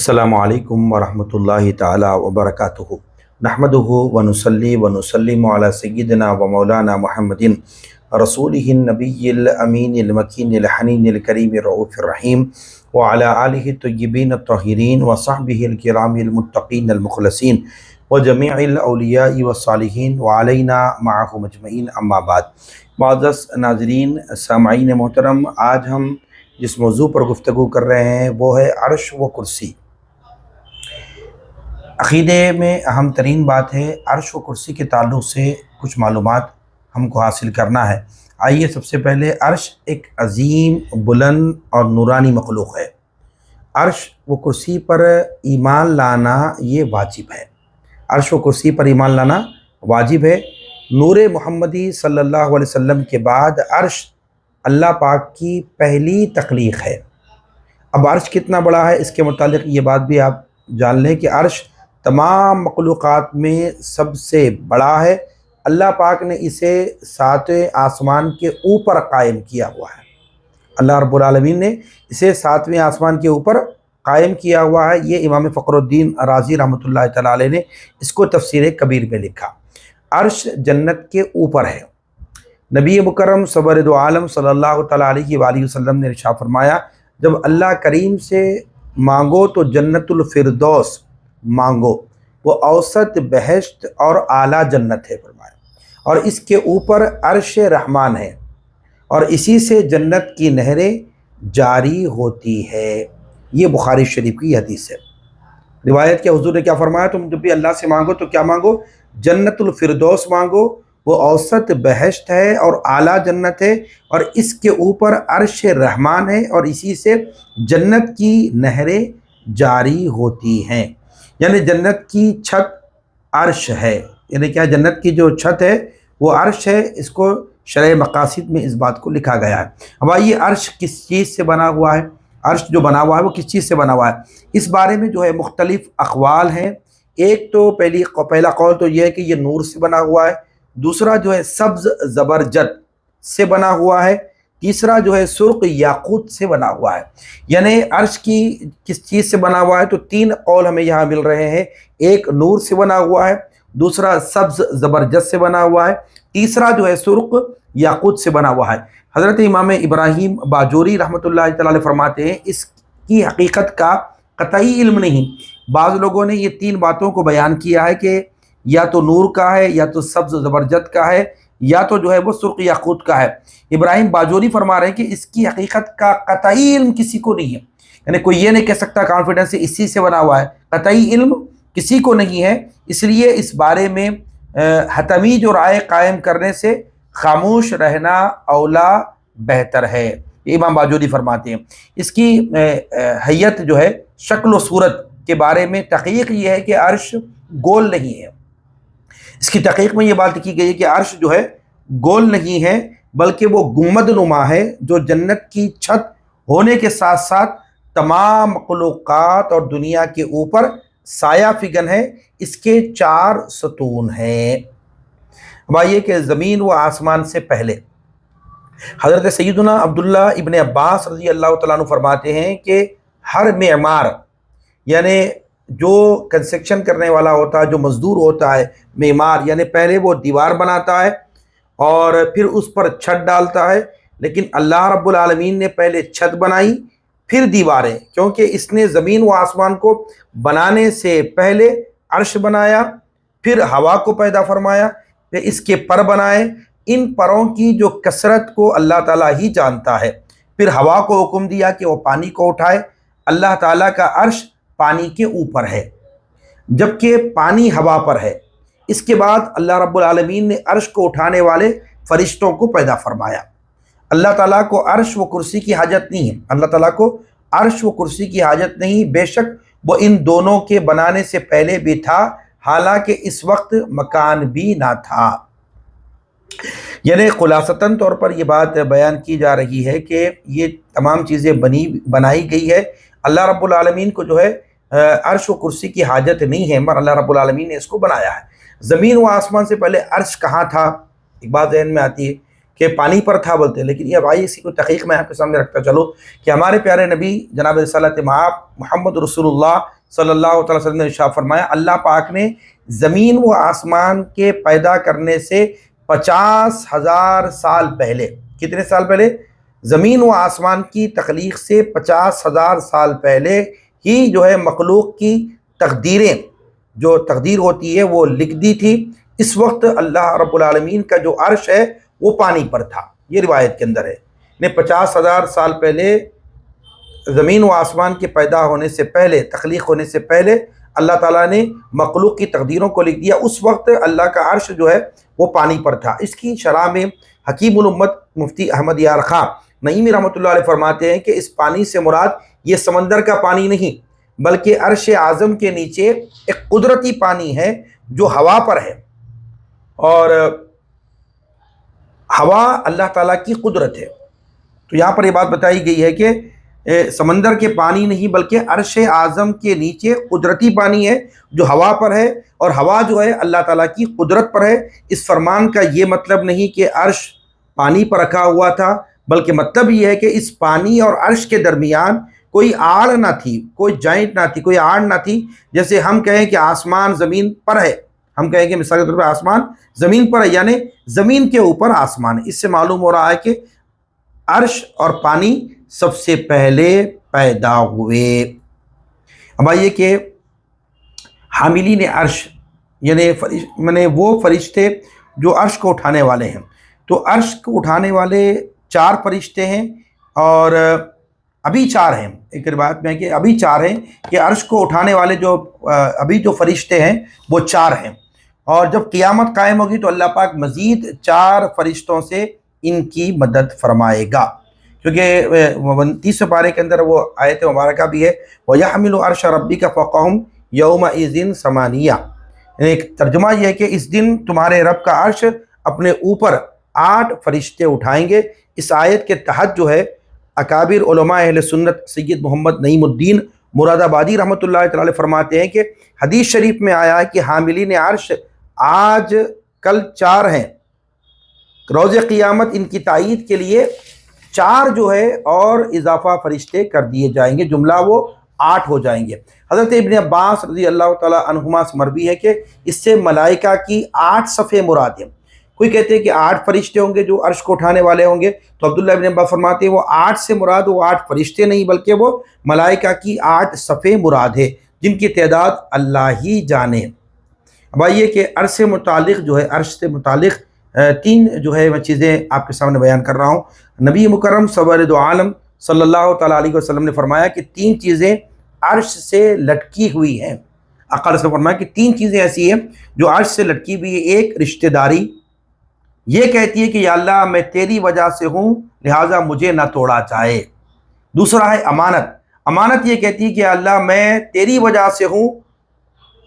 السلام علیکم ورحمۃ اللہ تعالی وبرکاتہ نحمدہ ونصلی ونسلم علی سیدنا و مولانا محمد رسولہ النبی الامین المکین الحنین الکریم الرؤوف الرحیم وعلی آلہ الطیبین الطاہرین وصحبہ الکرام المتقین المخلصین وجمیع الاولیاء والصالحین وعلینا معہم اجمعین اما بعد۔ معزز ناظرین سامعین محترم، آج ہم جس موضوع پر گفتگو کر رہے ہیں وہ ہے عرش و کرسی۔ عقیدے میں اہم ترین بات ہے عرش و کرسی کے تعلق سے کچھ معلومات ہم کو حاصل کرنا ہے۔ آئیے سب سے پہلے عرش ایک عظیم، بلند اور نورانی مخلوق ہے۔ عرش و کرسی پر ایمان لانا یہ واجب ہے۔ عرش و کرسی پر ایمان لانا واجب ہے۔ نور محمدی صلی اللہ علیہ وسلم کے بعد عرش اللہ پاک کی پہلی تخلیق ہے۔ اب عرش کتنا بڑا ہے اس کے متعلق یہ بات بھی آپ جان لیں کہ عرش تمام مخلوقات میں سب سے بڑا ہے۔ اللہ پاک نے اسے ساتویں آسمان کے اوپر قائم کیا ہوا ہے۔ اللہ رب العالمین نے اسے ساتویں آسمان کے اوپر قائم کیا ہوا ہے۔ یہ امام فخر الدین رازی رحمۃ اللہ تعالیٰ علیہ نے اس کو تفسیر کبیر میں لکھا۔ عرش جنت کے اوپر ہے۔ نبی مکرم سرور عالم صلی اللہ تعالیٰ علیہ وآلہ وسلم نے ارشاد فرمایا، جب اللہ کریم سے مانگو تو جنت الفردوس مانگو، وہ اوسط بہشت اور اعلیٰ جنت ہے فرمایا، اور اس کے اوپر عرش رحمان ہے اور اسی سے جنت کی نہریں جاری ہوتی ہے۔ یہ بخاری شریف کی حدیث ہے۔ روایت کے حضور نے کیا فرمایا، تم جب بھی اللہ سے مانگو تو کیا مانگو؟ جنت الفردوس مانگو، وہ اوسط بہشت ہے اور اعلیٰ جنت ہے، اور اس کے اوپر عرش رحمان ہے اور اسی سے جنت کی نہریں جاری ہوتی ہیں۔ یعنی جنت کی چھت عرش ہے، یعنی کیا جنت کی جو چھت ہے وہ عرش ہے۔ اس کو شرح مقاصد میں اس بات کو لکھا گیا ہے۔ اب آئیے عرش کس چیز سے بنا ہوا ہے؟ عرش جو بنا ہوا ہے وہ کس چیز سے بنا ہوا ہے؟ اس بارے میں جو ہے مختلف اقوال ہیں۔ ایک تو پہلا قول تو یہ ہے کہ یہ نور سے بنا ہوا ہے، دوسرا جو ہے سبز زبرجد سے بنا ہوا ہے، تیسرا جو ہے سرخ یاقوت سے بنا ہوا ہے۔ یعنی عرش کی کس چیز سے بنا ہوا ہے تو تین قول ہمیں یہاں مل رہے ہیں۔ ایک نور سے بنا ہوا ہے، دوسرا سبز زبرجد سے بنا ہوا ہے، تیسرا جو ہے سرخ یاقوت سے بنا ہوا ہے۔ حضرت امام ابراہیم باجوری رحمۃ اللہ تعالیٰ علیہ فرماتے ہیں اس کی حقیقت کا قطعی علم نہیں۔ بعض لوگوں نے یہ تین باتوں کو بیان کیا ہے کہ یا تو نور کا ہے، یا تو سبز زبرجد کا ہے، یا تو جو ہے وہ سرخ یاقوت کا ہے۔ ابراہیم باجوری فرما رہے ہیں کہ اس کی حقیقت کا قطعی علم کسی کو نہیں ہے، یعنی کوئی یہ نہیں کہہ سکتا کانفیڈنس سے اسی سے بنا ہوا ہے، قطعی علم کسی کو نہیں ہے۔ اس لیے اس بارے میں حتمی جو رائے قائم کرنے سے خاموش رہنا اولا بہتر ہے، یہ امام باجوری فرماتے ہیں۔ اس کی حیت جو ہے شکل و صورت کے بارے میں تحقیق یہ ہے کہ عرش گول نہیں ہے۔ اس کی تحقیق میں یہ بات کی گئی ہے کہ عرش جو ہے گول نہیں ہے بلکہ وہ گنبد نما ہے، جو جنت کی چھت ہونے کے ساتھ ساتھ تمام مخلوقات اور دنیا کے اوپر سایہ فگن ہے۔ اس کے 4 ستون ہیں۔ اب آئیے کہ زمین و آسمان سے پہلے حضرت سیدنا عبداللہ ابن عباس رضی اللہ تعالیٰ عنہ فرماتے ہیں کہ ہر معمار، یعنی جو کنسٹرکشن کرنے والا ہوتا ہے، جو مزدور ہوتا ہے، معمار، یعنی پہلے وہ دیوار بناتا ہے اور پھر اس پر چھت ڈالتا ہے، لیکن اللہ رب العالمین نے پہلے چھت بنائی پھر دیواریں، کیونکہ اس نے زمین و آسمان کو بنانے سے پہلے عرش بنایا، پھر ہوا کو پیدا فرمایا، پھر اس کے پر بنائے۔ ان پروں کی جو کثرت کو اللہ تعالیٰ ہی جانتا ہے۔ پھر ہوا کو حکم دیا کہ وہ پانی کو اٹھائے۔ اللہ تعالیٰ کا عرش پانی کے اوپر ہے جبکہ پانی ہوا پر ہے۔ اس کے بعد اللہ رب العالمین نے عرش کو اٹھانے والے فرشتوں کو پیدا فرمایا۔ اللہ تعالیٰ کو عرش و کرسی کی حاجت نہیں ہے، اللہ تعالیٰ کو عرش و کرسی کی حاجت نہیں، بے شک وہ ان دونوں کے بنانے سے پہلے بھی تھا، حالانکہ اس وقت مکان بھی نہ تھا۔ یعنی خلاصتاً طور پر یہ بات بیان کی جا رہی ہے کہ یہ تمام چیزیں بنائی گئی ہے۔ اللہ رب العالمین کو جو ہے عرش و کرسی کی حاجت نہیں ہے، مگر اللہ رب العالمین نے اس کو بنایا ہے۔ زمین و آسمان سے پہلے عرش کہاں تھا؟ ایک بات ذہن میں آتی ہے کہ پانی پر تھا بولتے ہیں، لیکن یہ آئیے اسی کو تحقیق میں آپ کے سامنے رکھتا چلو کہ ہمارے پیارے نبی جناب رسالت مآب محمد رسول اللہ صلی اللہ علیہ وسلم نے ارشاد فرمایا اللہ پاک نے زمین و آسمان کے پیدا کرنے سے 50,000 سال پہلے، کتنے سال پہلے؟ زمین و آسمان کی تخلیق سے 50,000 سال پہلے ہی جو ہے مخلوق کی تقدیریں، جو تقدیر ہوتی ہے وہ لکھ دی تھی۔ اس وقت اللہ رب العالمین کا جو عرش ہے وہ پانی پر تھا، یہ روایت کے اندر ہے۔ 50,000 سال پہلے زمین و آسمان کے پیدا ہونے سے پہلے، تخلیق ہونے سے پہلے اللہ تعالیٰ نے مخلوق کی تقدیروں کو لکھ دیا۔ اس وقت اللہ کا عرش جو ہے وہ پانی پر تھا۔ اس کی شرح میں حکیم الامت مفتی احمد یار خان نعیمی رحمۃ اللہ علیہ فرماتے ہیں کہ اس پانی سے مراد یہ سمندر کا پانی نہیں، بلکہ عرش اعظم کے نیچے ایک قدرتی پانی ہے جو ہوا پر ہے، اور ہوا اللہ تعالیٰ کی قدرت ہے۔ تو یہاں پر یہ بات بتائی گئی ہے کہ سمندر کے پانی نہیں بلکہ عرش اعظم کے نیچے قدرتی پانی ہے جو ہوا پر ہے، اور ہوا جو ہے اللہ تعالیٰ کی قدرت پر ہے۔ اس فرمان کا یہ مطلب نہیں کہ عرش پانی پر رکھا ہوا تھا، بلکہ مطلب یہ ہے کہ اس پانی اور عرش کے درمیان کوئی آڑ نہ تھی، کوئی جوائنٹ نہ تھی، کوئی آڑ نہ تھی۔ جیسے ہم کہیں کہ آسمان زمین پر ہے، ہم کہیں کہ مثال کے طور پہ آسمان زمین پر ہے، یعنی زمین کے اوپر آسمان ہے۔ اس سے معلوم ہو رہا ہے کہ عرش اور پانی سب سے پہلے پیدا ہوئے۔ اب آئیے کہ حاملین عرش یعنی وہ فرشتے جو عرش کو اٹھانے والے ہیں، تو عرش کو اٹھانے والے 4 فرشتے ہیں، اور ابھی 4 ہیں۔ ایک روایت میں ہے کہ ابھی 4 ہیں، کہ عرش کو اٹھانے والے جو ابھی جو فرشتے ہیں وہ 4 ہیں، اور جب قیامت قائم ہوگی تو اللہ پاک مزید 4 فرشتوں سے ان کی مدد فرمائے گا، کیونکہ 29 پارے کے اندر وہ آیت مبارکہ بھی ہے وَيَحْمِلُ عَرْشَ رَبِّكَ فَوْقَهُمْ يَوْمَئِذٍ ثَمَانِيَةٌ، یعنی ایک ترجمہ یہ ہے کہ اس دن تمہارے رب کا عرش اپنے اوپر 8 فرشتے اٹھائیں گے۔ اس آیت کے تحت جو ہے اکابر علماء اہل سنت سید محمد نعیم الدین مراد آبادی رحمۃ اللہ تعالی فرماتے ہیں کہ حدیث شریف میں آیا ہے کہ حاملین عرش آج کل 4 ہیں، روز قیامت ان کی تائید کے لیے 4 جو ہے اور اضافہ فرشتے کر دیے جائیں گے، جملہ وہ 8 ہو جائیں گے۔ حضرت ابن عباس رضی اللہ تعالی عنہما سے مروی ہے کہ اس سے ملائکہ کی 8 صفیں مراد ہیں۔ کوئی کہتے ہیں کہ 8 فرشتے ہوں گے جو عرش کو اٹھانے والے ہوں گے، تو عبداللہ ابن عباس فرماتے ہیں وہ 8 سے مراد وہ 8 فرشتے نہیں بلکہ وہ ملائکہ کی 8 صفیں مراد ہے، جن کی تعداد اللہ ہی جانے۔ اب آئیے کہ عرش سے متعلق جو ہے، عرش سے متعلق 3 جو ہے میں چیزیں آپ کے سامنے بیان کر رہا ہوں۔ نبی مکرم سرور دو عالم صلی اللہ تعالیٰ علیہ وسلم نے فرمایا کہ 3 چیزیں عرش سے لٹکی ہوئی ہیں۔ آقا نے فرمایا کہ 3 چیزیں ایسی ہیں جو عرش سے لٹکی ہوئی ہیں۔ ایک رشتہ داری، یہ کہتی ہے کہ یا اللہ میں تیری وجہ سے ہوں لہٰذا مجھے نہ توڑا جائے۔ دوسرا ہے امانت، امانت یہ کہتی ہے کہ یا اللہ میں تیری وجہ سے ہوں،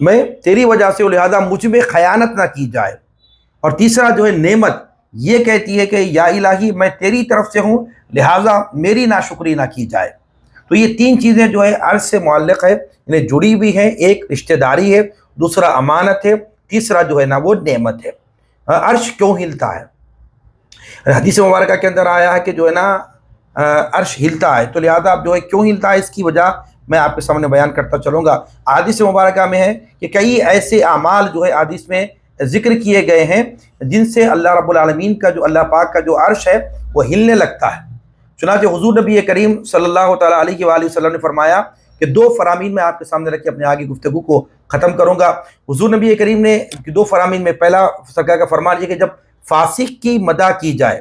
میں تیری وجہ سے ہوں لہٰذا مجھ میں خیانت نہ کی جائے۔ اور تیسرا جو ہے نعمت، یہ کہتی ہے کہ یا الہی میں تیری طرف سے ہوں لہٰذا میری ناشکری نہ کی جائے۔ تو یہ 3 چیزیں جو ہے عرش سے معلق ہے، یعنی جڑی ہوئی ہیں۔ ایک رشتہ داری ہے، دوسرا امانت ہے، تیسرا جو ہے نا وہ نعمت ہے۔ عرش کیوں ہلتا ہے؟ حدیث مبارکہ کے اندر آیا ہے کہ جو ہے نا عرش ہلتا ہے، تو لہذا اب جو ہے کیوں ہلتا ہے اس کی وجہ میں آپ کے سامنے بیان کرتا چلوں گا۔ حدیث مبارکہ میں ہے کہ کئی ایسے اعمال جو ہے حدیث میں ذکر کیے گئے ہیں جن سے اللہ رب العالمین کا جو اللہ پاک کا جو عرش ہے وہ ہلنے لگتا ہے۔ چنانچہ حضور نبی کریم صلی اللہ تعالیٰ علیہ وآلہ وسلم نے فرمایا کہ 2 فرامین میں آپ کے سامنے رکھ کے اپنے آگے گفتگو کو ختم کروں گا۔ حضور نبی کریم نے 2 فرامین میں پہلا سرکار کا فرمان یہ کہ جب فاسق کی مدح کی جائے،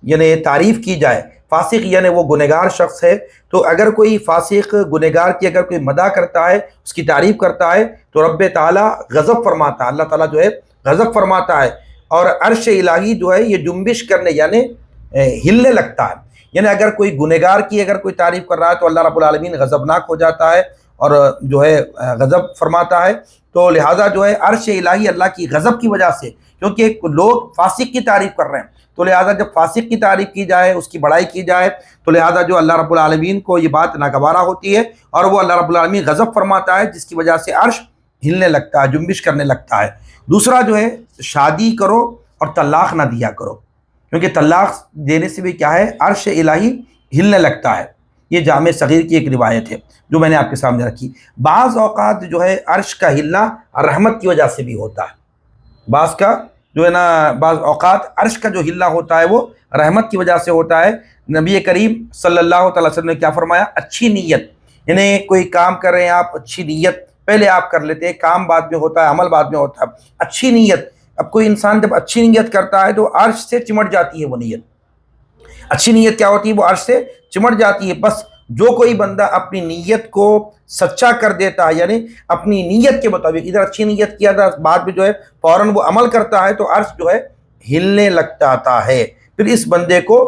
یعنی تعریف کی جائے، فاسق یعنی وہ گنہگار شخص ہے، تو اگر کوئی فاسق گنہگار کی اگر کوئی مدح کرتا ہے، اس کی تعریف کرتا ہے تو رب تعالیٰ غضب فرماتا ہے، اللہ تعالیٰ جو ہے غضب فرماتا ہے، اور عرش الہی جو ہے یہ جنبش کرنے یعنی ہلنے لگتا ہے۔ یعنی اگر کوئی گنہگار کی اگر کوئی تعریف کر رہا ہے تو اللہ رب العالمین غضبناک ہو جاتا ہے اور جو ہے غضب فرماتا ہے۔ تو لہٰذا جو ہے عرش الہی اللہ کی غضب کی وجہ سے، کیونکہ لوگ فاسق کی تعریف کر رہے ہیں، تو لہٰذا جب فاسق کی تعریف کی جائے، اس کی بڑائی کی جائے، تو لہٰذا جو اللہ رب العالمین کو یہ بات ناگوارہ ہوتی ہے اور وہ اللہ رب العالمین غضب فرماتا ہے، جس کی وجہ سے عرش ہلنے لگتا ہے، جنبش کرنے لگتا ہے۔ دوسرا جو ہے شادی کرو اور طلاق نہ دیا کرو، کیونکہ طلاق دینے سے بھی کیا ہے عرش الہی ہلنے لگتا ہے۔ یہ جامع صغیر کی ایک روایت ہے جو میں نے آپ کے سامنے رکھی۔ بعض اوقات جو ہے عرش کا ہلنا رحمت کی وجہ سے بھی ہوتا ہے، بعض کا جو ہے نا بعض اوقات عرش کا جو ہلنا ہوتا ہے وہ رحمت کی وجہ سے ہوتا ہے۔ نبی کریم صلی اللہ تعالی وسلم نے کیا فرمایا؟ اچھی نیت، یعنی کوئی کام کر رہے ہیں آپ، اچھی نیت پہلے آپ کر لیتے ہیں، کام بعد میں ہوتا ہے، عمل بعد میں ہوتا ہے، اچھی نیت۔ اب کوئی انسان جب اچھی نیت کرتا ہے تو عرش سے چمٹ جاتی ہے وہ نیت۔ اچھی نیت کیا ہوتی ہے؟ وہ عرش سے چمٹ جاتی ہے۔ بس جو کوئی بندہ اپنی نیت کو سچا کر دیتا ہے، یعنی اپنی نیت کے مطابق ادھر اچھی نیت کیا تھا، بعد میں جو ہے فوراً وہ عمل کرتا ہے، تو عرش جو ہے ہلنے لگتا ہے، پھر اس بندے کو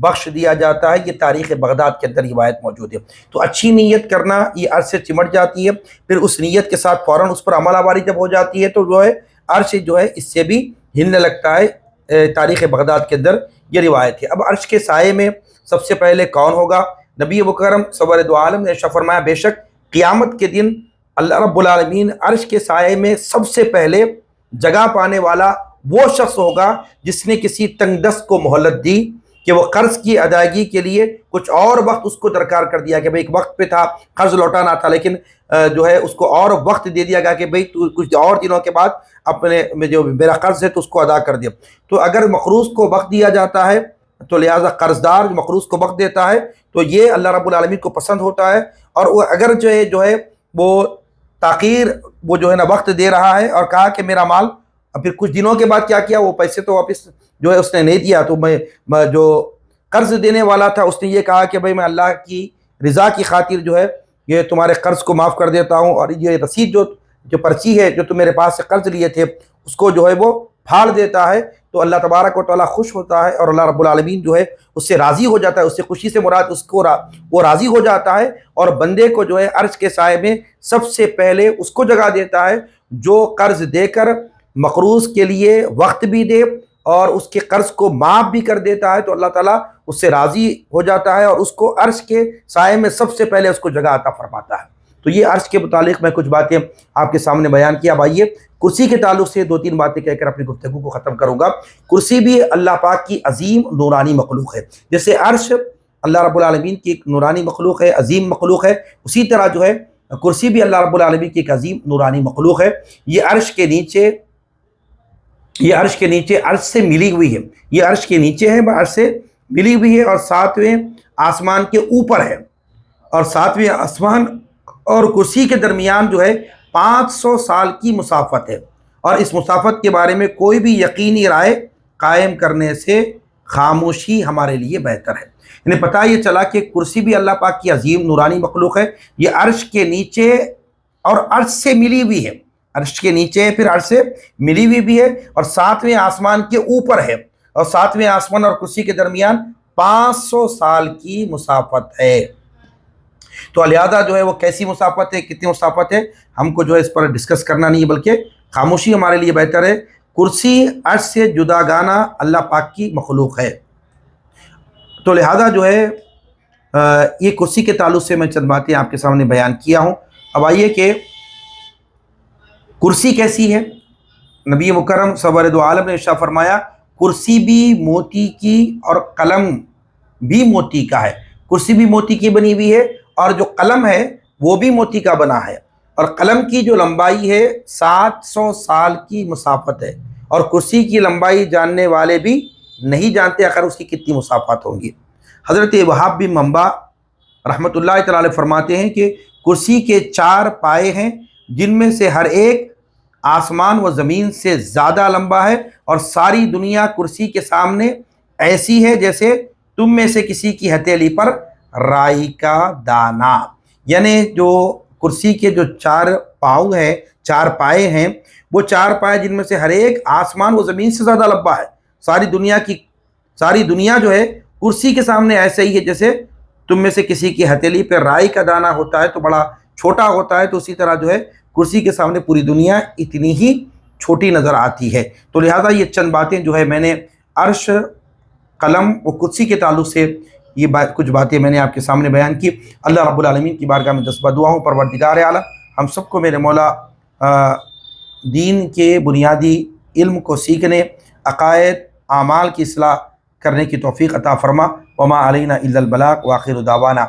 بخش دیا جاتا ہے۔ یہ تاریخ بغداد کے اندر روایت موجود ہے۔ تو اچھی نیت کرنا، یہ عرش سے چمٹ جاتی ہے، پھر اس نیت کے ساتھ فوراً اس پر عمل آوری جب ہو جاتی ہے تو جو ہے عرش جو ہے اس سے بھی ہلنے لگتا ہے۔ تاریخ بغداد کے اندر یہ روایت ہے۔ اب عرش کے سائے میں سب سے پہلے کون ہوگا؟ نبی مکرم سرور دو عالم نے ارشاد فرمایا بے شک قیامت کے دن اللہ رب العالمین عرش کے سائے میں سب سے پہلے جگہ پانے والا وہ شخص ہوگا جس نے کسی تنگ دست کو مہلت دی کہ وہ قرض کی ادائیگی کے لیے کچھ اور وقت اس کو درکار کر دیا کہ بھئی ایک وقت پہ تھا قرض لوٹانا تھا، لیکن جو ہے اس کو اور وقت دے دیا گیا کہ بھئی تو کچھ اور دنوں کے بعد اپنے جو میرا قرض ہے تو اس کو ادا کر دیا۔ تو اگر مقروض کو وقت دیا جاتا ہے تو لہٰذا قرض دار جو مقروض کو وقت دیتا ہے تو یہ اللہ رب العالمین کو پسند ہوتا ہے، اور وہ اگر جو ہے وہ تاخیر وہ جو ہے نا وقت دے رہا ہے اور کہا کہ میرا مال، پھر کچھ دنوں کے بعد کیا کیا، وہ پیسے تو واپس جو ہے اس نے نہیں دیا، تو میں جو قرض دینے والا تھا اس نے یہ کہا کہ بھئی میں اللہ کی رضا کی خاطر جو ہے یہ تمہارے قرض کو معاف کر دیتا ہوں، اور یہ رسید جو پرچی ہے جو تم میرے پاس سے قرض لیے تھے اس کو جو ہے وہ پھاڑ دیتا ہے، تو اللہ تبارک و تعالیٰ خوش ہوتا ہے اور اللہ رب العالمین جو ہے اس سے راضی ہو جاتا ہے۔ اس سے خوشی سے مراد اس کو وہ راضی ہو جاتا ہے، اور بندے کو جو ہے عرش کے سائے میں سب سے پہلے اس کو جگہ دیتا ہے جو قرض دے کر مقروض کے لیے وقت بھی دے اور اس کے قرض کو معاف بھی کر دیتا ہے، تو اللہ تعالیٰ اس سے راضی ہو جاتا ہے اور اس کو عرش کے سائے میں سب سے پہلے اس کو جگہ عطا فرماتا ہے۔ تو یہ عرش کے متعلق میں کچھ باتیں آپ کے سامنے بیان کیا۔ اب آئیے کرسی کے تعلق سے دو تین باتیں کہہ کر اپنی گفتگو کو ختم کروں گا۔ کرسی بھی اللہ پاک کی عظیم نورانی مخلوق ہے، جیسے عرش اللہ رب العالمین کی ایک نورانی مخلوق ہے، عظیم مخلوق ہے، اسی طرح جو ہے کرسی بھی اللہ رب العالمین کی ایک عظیم نورانی مخلوق ہے۔ یہ عرش کے نیچے عرش سے ملی ہوئی ہے، یہ عرش کے نیچے ہے، عرش سے ملی ہوئی ہے، اور ساتویں آسمان کے اوپر ہے، اور ساتویں آسمان اور کرسی کے درمیان جو ہے 500 سال کی مسافت ہے، اور اس مسافت کے بارے میں کوئی بھی یقینی رائے قائم کرنے سے خاموشی ہمارے لیے بہتر ہے۔ انہیں پتہ یہ چلا کہ کرسی بھی اللہ پاک کی عظیم نورانی مخلوق ہے، یہ عرش کے نیچے اور عرش سے ملی ہوئی ہے، عرش کے نیچے پھر عرش سے ملی ہوئی بھی ہے، اور ساتویں آسمان کے اوپر ہے، اور ساتویں آسمان اور کرسی کے درمیان 500 سال کی مسافت ہے۔ تو لہٰذا جو ہے وہ کیسی مسافت ہے، کتنی مسافت ہے، ہم کو جو ہے اس پر ڈسکس کرنا نہیں ہے، بلکہ خاموشی ہمارے لیے بہتر ہے۔ کرسی عرش سے جداگانہ اللہ پاک کی مخلوق ہے، تو لہٰذا جو ہے یہ کرسی کے تعلق سے میں چند باتیں آپ کے سامنے بیان کیا ہوں۔ اب آئیے کہ کرسی کیسی ہے۔ نبی مکرم سرور دو عالم نے ارشاد فرمایا کرسی بھی موتی کی اور قلم بھی موتی کا ہے۔ کرسی بھی موتی کی بنی ہوئی ہے، اور جو قلم ہے وہ بھی موتی کا بنا ہے، اور قلم کی جو لمبائی ہے 700 سال کی مسافت ہے، اور کرسی کی لمبائی جاننے والے بھی نہیں جانتے آخر اس کی کتنی مسافت ہوں گی۔ حضرت وہاب بن منبع رحمۃ اللہ تعالی فرماتے ہیں کہ کرسی کے 4 پائے ہیں جن میں سے ہر ایک آسمان و زمین سے زیادہ لمبا ہے، اور ساری دنیا کرسی کے سامنے ایسی ہے جیسے تم میں سے کسی کی ہتھیلی پر رائی کا دانہ۔ یعنی جو کرسی کے جو 4 پاؤں ہیں، 4 پائے ہیں، وہ 4 پائے جن میں سے ہر ایک آسمان و زمین سے زیادہ لمبا ہے، ساری دنیا جو ہے کرسی کے سامنے ایسے ہی ہے جیسے تم میں سے کسی کی ہتھیلی پہ رائی کا دانہ ہوتا ہے تو بڑا چھوٹا ہوتا ہے، تو اسی طرح جو ہے کرسی کے سامنے پوری دنیا اتنی ہی چھوٹی نظر آتی ہے۔ تو لہٰذا یہ چند باتیں جو ہے میں نے عرش، قلم و کرسی کے تعلق سے یہ کچھ باتیں میں نے آپ کے سامنے بیان کی۔ اللہ رب العالمین کی بارگاہ میں دستبہ دعا ہوں پروردگار عالم ہم سب کو میرے مولا دین کے بنیادی علم کو سیکھنے، عقائد، اعمال کی اصلاح کرنے کی توفیق عطا فرما۔ وما علینا الا البلاغ، وآخر دعوانا